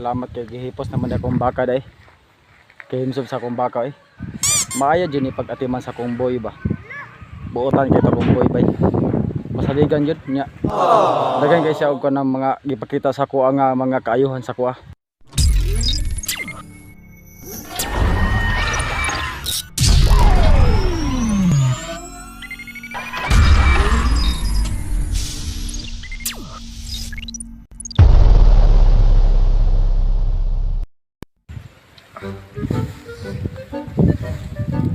salamat kay gihipos naman akong baka day. Kay himsub sa akong baka eh. Maaya dyan ipag-atiman sa akong boy ba. Buotan kay akong boy bay. Masaligan yun nya. Dagan kay siya og kanang mga gipakita sa kuha nga mga kaayuhan sa kuha.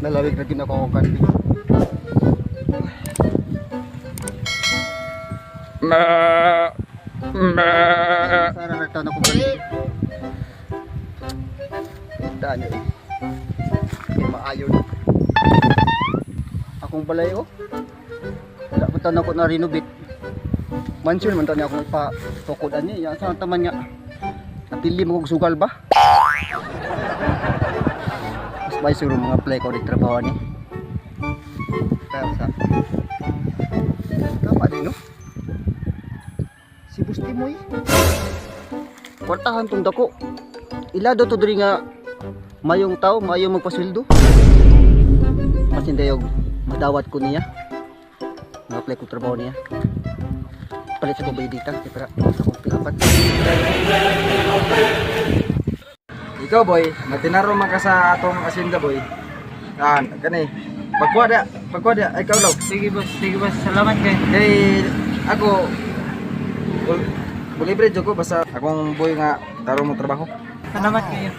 Nalawig na ginako ko kanbi. Sara na tanong ko kanbi. Daan eh. Maayo na. Akong balay oh. Wala pa tanong ko na renovate. Mansion man tanya akong pa tukodan ni. Yang sa taman nga. Napili mo kong sugal ba? May suro mga play ko di trabaho ni. Kaya sa tama din no? Si Busti mo eh. Kwartahan tong dako. Ilado to diri nga mayong tao, mayong magpasweldo. Mas hindi yung madawat ko niya. Mga play ko trabaho niya. Palit sa ko ba dita? Para akong pilapat. Ikaw boy, matinaro man ka sa atong asinda boy. Kani. Pagkuha dia, ikaw law. Sige boss, salamat kay. Kay ako libre jud ko basta akong boy nga taro mo trabaho. Salamat kayo.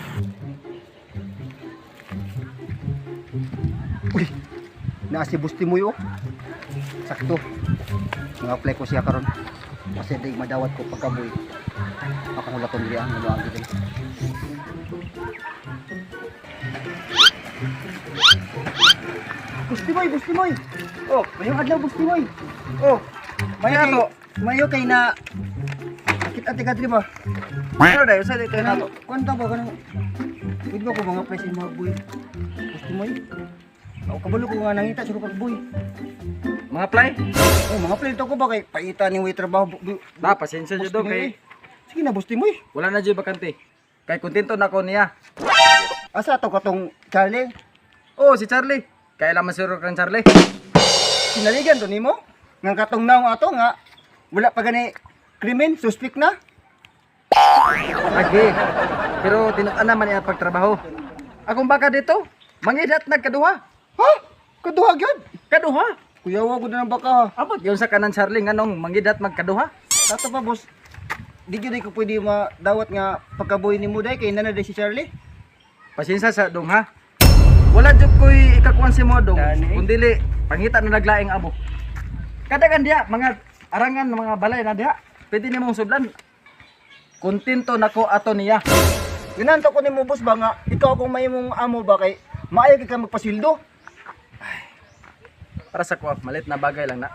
Uy, naa si Busti mo yo. Sakto. Nga-apply ko siya karon. Kasi di madawat ko pagkaboy. Ako hula ko niya ang mga gid. Busti moy. Oh, mayong adlaw Busti moy. Oh, mayo kay na akit-ati ka diri ba? Pero dayo sa dito na to. Kwanta ba kanang wid ba ko mga press mga boy. Busti moy. Ako kabalo ko nga nangita sa kag boy. Mga play? Oh, mga play to ko ba kay paita ni way trabaho. Na pasensya jud do kay sige na Busti moy. wala na jud bakante. Kay kontento na ko niya. Asa to katong Charlie? Oh, si Charlie. Kaya lang masuro kang Charlie. Sinaligan to nimo? Nga katong naong ato nga wala pa gani krimen, suspect na. Lagi. Pero tinuan naman niya pagtrabaho. Akong baka dito, mangidat nagkaduha. Ha? Kaduha gyud. Kaduha. Kuyawa ko na ng baka ha. Abot yun sa kanan Charlie nganong mangidat magkaduha. Tato pa boss. Di gyud ko pwede madawat nga pagkabuhi ni Muday kay nanay si Charlie. Pasensya sa dong ha. Wala jud koy ikakuan si Modong. Dani. Kundili pangita na naglaing abo. Kadagan diha mga arangan mga balay na diha. Pwede nimong sublan. Kontento nako ato niya. Ginanto ko nimo boss ba nga ikaw kung may mong amo ba kay maayo ka magpasildo. Para sa ko malit na bagay lang na.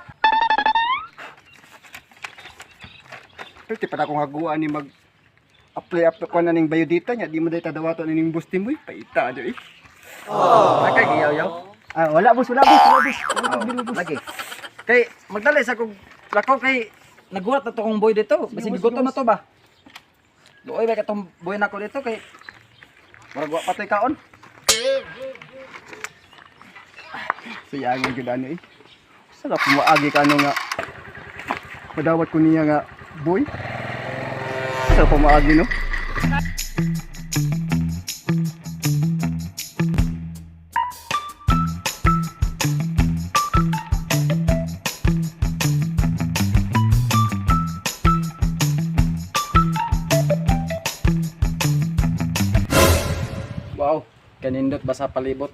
Pero ti pa akong haguan ni mag apply ko na ning biodata nya di mo day tadawato ning Busti moy paita ado eh. Nakay giyaw-yaw. Wala boss. Wala boss. Lagi. Kay magdali sa kog lakaw kay naguhat na to kong boy dito. Basig gutom na to ba? Luoy ba katong boy nako dito kay murag wa patoy kaon. Sayangin gyud ano eh. Sarap moagi ka ano nga. Madawat ko niya nga boy. Sarap moagi no. Wow, kanindot ba sa palibot?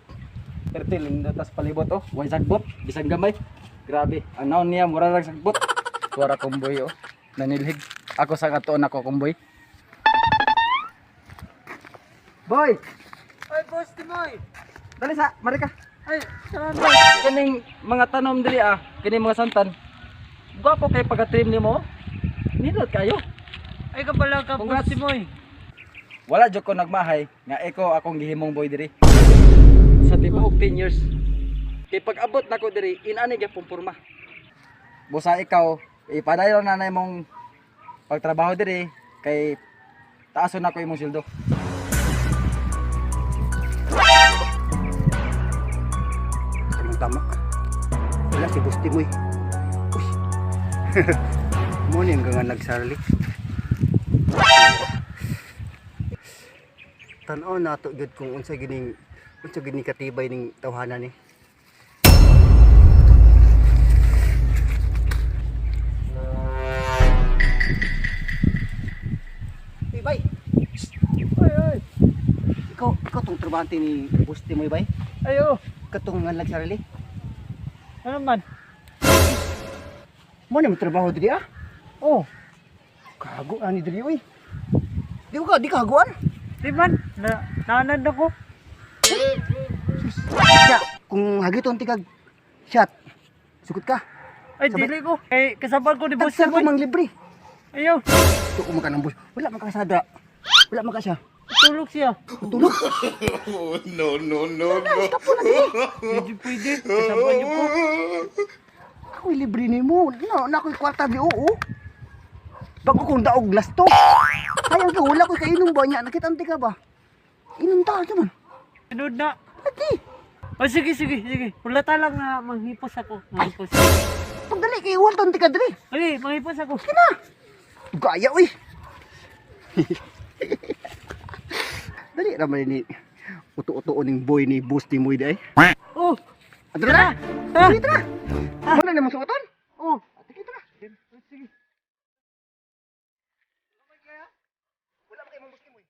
Perti lindot tas palibot oh, way sagbot, bisag gamay. Grabe, ang naon niya mura lang sagbot. Tuwara kumboy oh, nanilhig. Ako sa katuon ako kumboy. Boy, Ay boss, Timoy. dali sa, mari ka. Ay, salamat. Kining mga tanom dili kining mga santan. Gwapo kay pagka-trim nimo. Nindot kayo. Ay ka pala ka boss, Congrats. Timoy. Wala jud ko nagmahay nga eko akong gihimong boy diri. Sa tibuok 10 years. Kay pag abot nako diri inani gyapon porma. Busa ikaw ipadayon na imong pagtrabaho diri kay taason ako imong sildo. Tama. Wala si Boss Timoy. Uy. Mo ni nga nagsarli. Tan-aw nato gyud kung unsa gini katibay ning tawhanan ni. Bay. Ay. Ikaw tong trabante ni Boss Timoy bay? Ayo. Katong nga nagsarli. Ano man? Mo na trabaho diri ah. Oh, Kago ani diri oy. Di kaguan. di man. Nanad ako. Ya, kung hagiton ti kag shot. Sukot ka. Ay, Sabay- dili ko. Kay kasabal ko ni Boss Tagsa ko Timoy. mang libre. Ayaw. Tuko man ka ng bus. Wala man ka sada. Wala man ka siya. Tulog siya. Tulog. Hindi pwede. Kasabal niyo po. Ako'y libre nimo. Na ako'y kwarta bi oo. Bago kong daog lasto. Sayang ka wala ko kainom ba niya. Nakitanti ka ba? Inom ta ka man. Sunod na. Ati. Oh, sige. Wala talang na manghipos ako. Manghipos. Pagdali kay Walton ti ka diri. Okay, manghipos ako. Kina. Gaya oy. Dali raman ni uto-uto ning boy ni Boss Timoy day. Oh, Adra na. ha? Dito na. Wala na mo suoton? Oh, Dito na. sige. Wala ba kay mong Boss Timoy?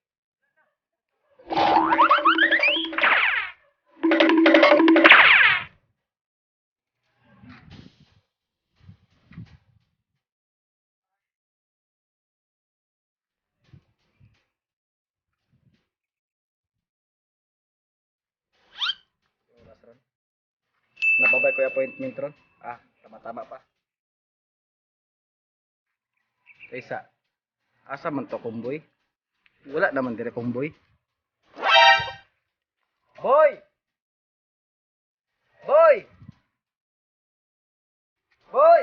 Nababay ko yung appointment ron. Tama-tama pa. Kaysa, asa man to kumboy? Wala naman dire kumboy. Boy! Boy! Boy!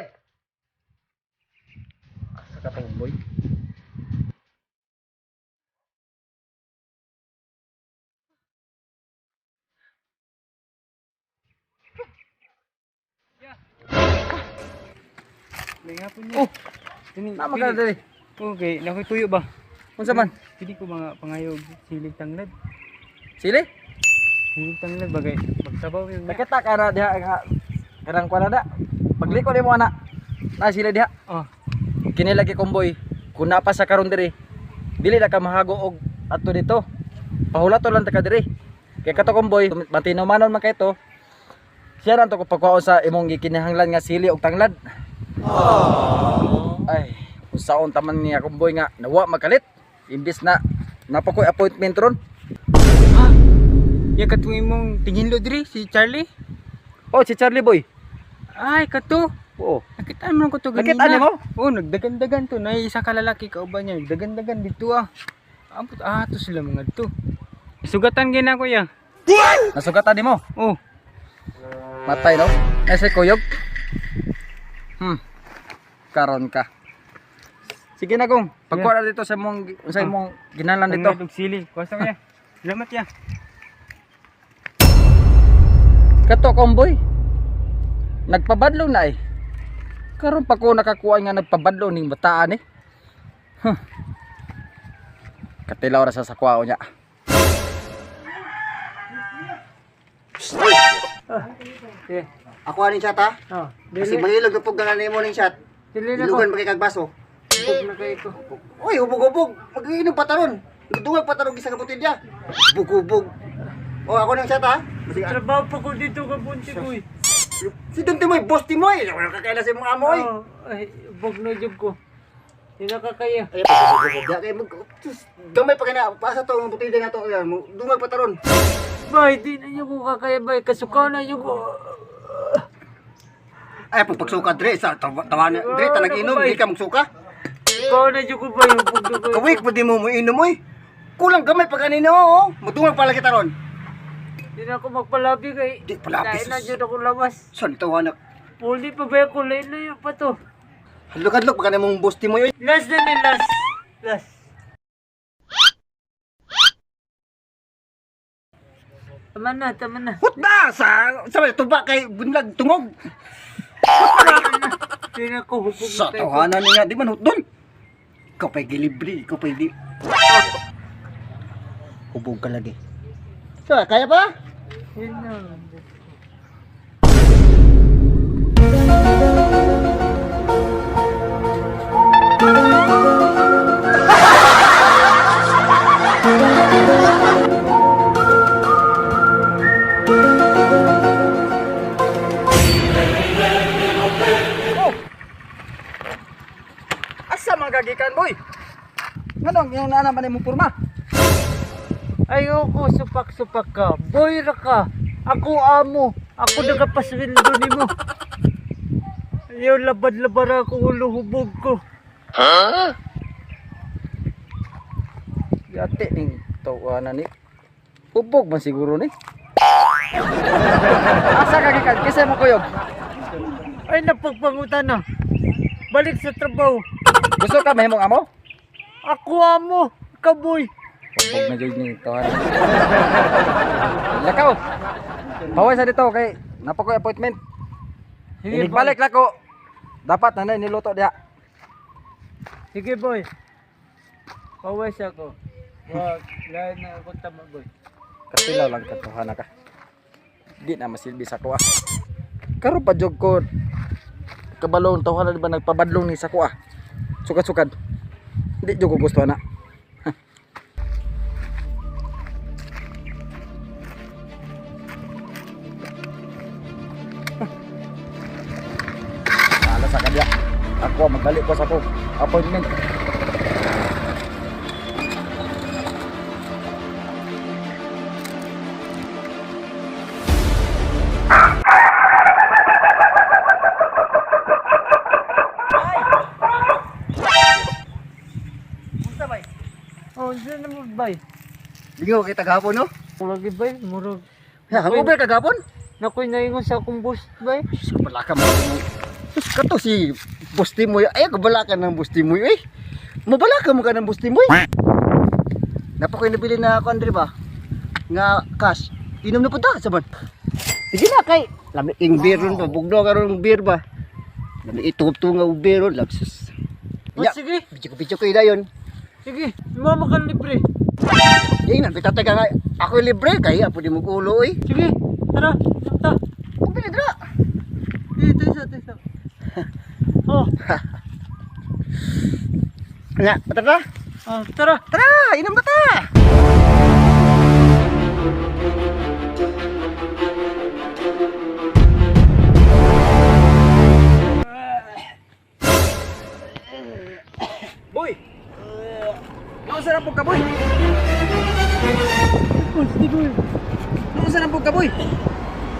Asa ka to kumboy? May nga po niya. Oh! Nama ka na dire. Okay, nakoy tuyo ba? Unsa man? Pili ko mga pangayog silig tanglad. Sili? Silig tanglad bagay. Magsabaw yung Nakita ka na diha nga kanang kuana da. Pagliko ni mo ana. Na sila diha. Oh, Kini lagi kumboy. Kung napa sa karon diri, dili na ka mahago og ato dito. Pahulato lang ta ka diri. Kay kato kumboy, matino-manon man kay to. Siya lang to ko pagkuhaon sa imong gikinahanglan nga sili og tanglad. Ay, usaon taman niya kumboy nga nawa makalit. Imbis na napakoy appointment ron. ya katuwi mong tingin lo diri si Charlie. Oh, si Charlie boy. Ay, kato. Oo. Nakita mo ko to Nakita niyo mo? Oo, nagdagan-dagan to. Na isa ka lalaki kauban niya. Nagdagan-dagan dito ah. Ampot to sila mga to. Sugatan gina ko ya. Nasugatan nimo. Oh, Matay no? Nasa kuyog. Karon ka. Sige na kung. Pagkuha na dito sa imong ginalan dito. tanglad og sili. Kuwasa ko ya. Salamat ya. Kato komboy. Nagpabadlo na eh. Karon pa ko nakakuha nga nagpabadlo ning bataan eh. Katilaw ra sa sakwao niya. Yeah. Ako aning shot ha. Oh, Kasi dili. mahilog na pugdalan nimo ning shot. Dili na ko. Ilugan pa kay kag baso. Pug na kay ko. Uy, ubog-ubog. Mag-iinom pataron. Dungag pataron isa ka botelya. Ubog-ubog. Oh, ako nang shot ha. Sige. Trabaho pa ko dito ka bunti ko eh. Si Don Timoy, Boss Timoy. Wala ka kaila sa imong amoy. Oh, ay, bog na job ko. Di na kakaya. Ay, pagkakabog. Kay mag gamay pa kina pasa to ang botelya na to. Dungag pataron. Bay, di na nyo ko kakaya bay. Kasukaw na nyo ko. Ay, pagsuka dre sa tawanan. Dre ta nag-inom, di ka magsuka. Kasukaw na nyo ko bay. Yung pug na ko. Kawik pa di mo inom oy. Kulang gamay pa kanino oh. Mudungag pala kita ron. Di na ako magpalabi kay. Di palabi, Dahil na sus. dyan ako labas. Son tawanak. Puli pa ba ako? Layo pa to. Hadlok-hadlok pa kanimong Boss Timoy oy. Last na ni last. Last. Tama na. Hut na sa may tuba kay bunlag tungog. Tingnan ko, hubog Sa na tayo. tawanan niya, di man hut doon. Ikaw pa'y gilibre, ikaw pa'y di. Hubog ka lagi. So, kaya pa? Yun na. Asa magagikan boy? Nganong yung naanaman imong porma? Ayoko, supak-supak ka. Boy ra ka. Ako amo. Ako nagapaswindo ni mo. Ayaw labad-labar ako ulo hubog ko. Yate ning tawanan ni. Ubog man siguro ni. Asa kagikan? Kisa mo kuyog? Ay, napagpangutan na. Balik sa trabaho. Gusto ka mahimong amo? Ako amo. Kaboy. Ubog na jud ning tawanan. Lakaw. Paway sa dito kay napakoy appointment. Sige, Balik la ko. Dapat nanay niluto diha. Sige, boy. Pawes ako. Wag, lahat na ako tama, boy. Kasilaw lang katuhana ka. Di na masilbi sa kuha. Karon pa jog ko. Kabalong tawhan di ba nagpabadlong ni sa kuha. Sukad-sukad. Di jog ko gusto na. Ala sa kadya. Ako magbalik ko sa ko appointment. Oh, saan na mo, bay? Lingaw kay tagahapon, no? Murag, bay. Murag. Ya, hangover kagapon? Nakoy naingon sa akong boss, bay. Sus, kabala ka mo. Sus, kato si Boss Timoy. Ay, kabala ka ng Boss Timoy, eh. Mabala ka mo ka ng Boss Timoy. Napakoy nabili na ako, Andre ba? Nga cash. Inom na po ta, saban. Sige na, kay. Lami ing beer ron pa. Bugno ka ron beer ba? Lami itup-tup nga beer ron. Lapsus. Oh, sige. Bidyo ko ina yun. Sige, mama ka libre. Eh, napitatay ka nga. Ako libre, kaya po di mo kulo, eh. Sige, tara. Tara. Kung pinidra. Tisa. Oh, Nga, patara. tara. Tara, inom na ta. Boy. Ano sa napog ka boy? Boss, di boy. Ano sa napog ka boy?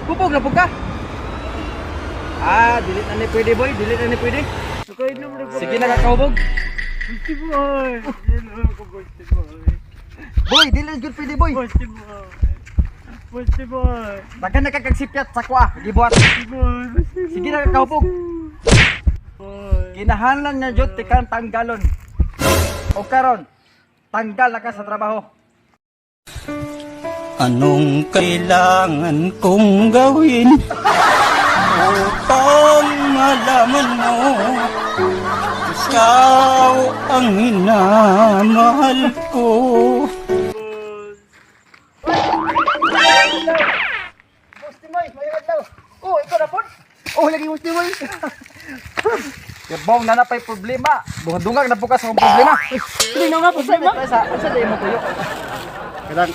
Pupog na pug ka? Dilit na ni pwede boy, dilit na ni pwede. Nakainom na ko. Sige na kakahubog. Boss, di boy. Hello ko, boss, di boy. Boy, dili good pwede, boy. Boss, di boy. Boss, di boy. Daghan na kakagsipyat sa kuha, gibuhat. Di boy. Sige na kakahubog. Boy. Kinahanglan niya jud tikang tanggalon. O karon, tanggal na ka sa trabaho. Anong kailangan kong gawin upang malaman mo ikaw ang minamahal ko? Boss Timoy, may adlaw. Oh, ikaw na po. Oh, lagi Boss Timoy. Yabaw na napay problema. Dungag na bukas ang problema. Hindi na nga problema. Sa day mo tuyo. Kadang,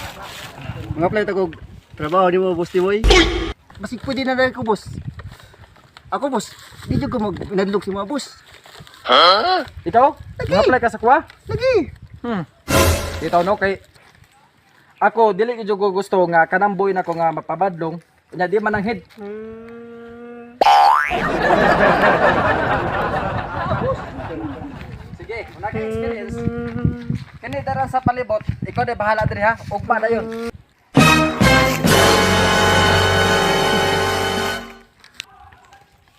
mga play ko trabaho ni mo, Boss Timoy. Masig pwede na rin ko, boss. Ako, boss. Di ko mag-nadlog si mga boss. Ikaw? Nag-apply ka sa kuha? Lagi. Ito no kay ako dili ko jud gusto nga kanang boy nako nga mapabadlong nya di man ang head. Sige, una ka experience. Kani dara sa palibot, ikaw de bahala diri ha. Ugma na yun.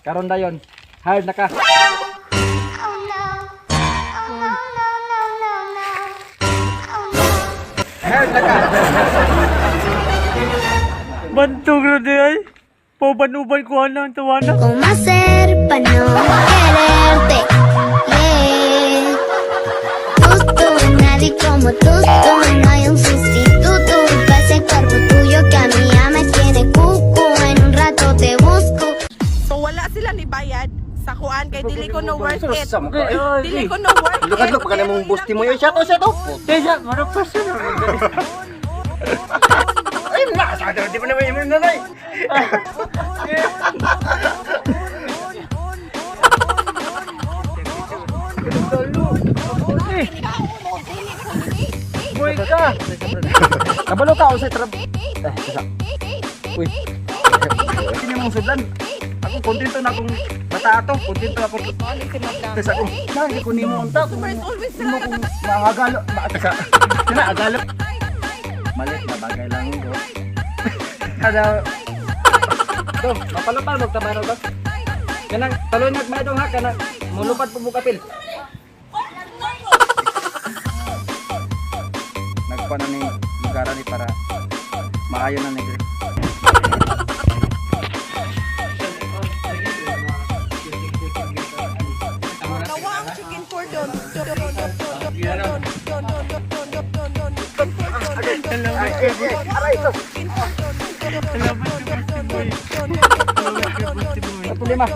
Karon dayon, hard na ka. Oh no. Oh no, no, no, no, no. Oh no. Hard na ka. Bantog na di ay. Pauban-uban ko ang tawanan. ¿Cómo hacer para no quererte? Yeah. Tú, nadie como tú, no hay un sustituto para ese cuerpo tuyo que a mí ya me tiene cucu. En un rato te busco. So wala sila ni bayad sa kuan kay dili ko no worth it. Sa mukha eh. Dili ko no worth it. Lukad pa ka na mong busti mo yun. Siya to. Kaya, marang paso na. Ay, nakasada. Di ba naman yung nanay? Boy ka. Kabalo ka o sa trap. Isa. Uy. Sino mong sudlan? Ako, kontento na akong bata ato. Kontento na akong... Tapos ako, hindi ko nimo unta. Sino kong makagalo. Sina, agalo. Malit na bagay lang yun. Kada... Ito, mapalapal, magtabaro ka. Kanang, taloy nagmadong ha, kanang, mulupad po bukapil. Nagpa na ni lugar ni para maayo na ni Greg. Nawa ang chicken cordon. Salamat ka, Boy. Salamat ka, Boy. Problema.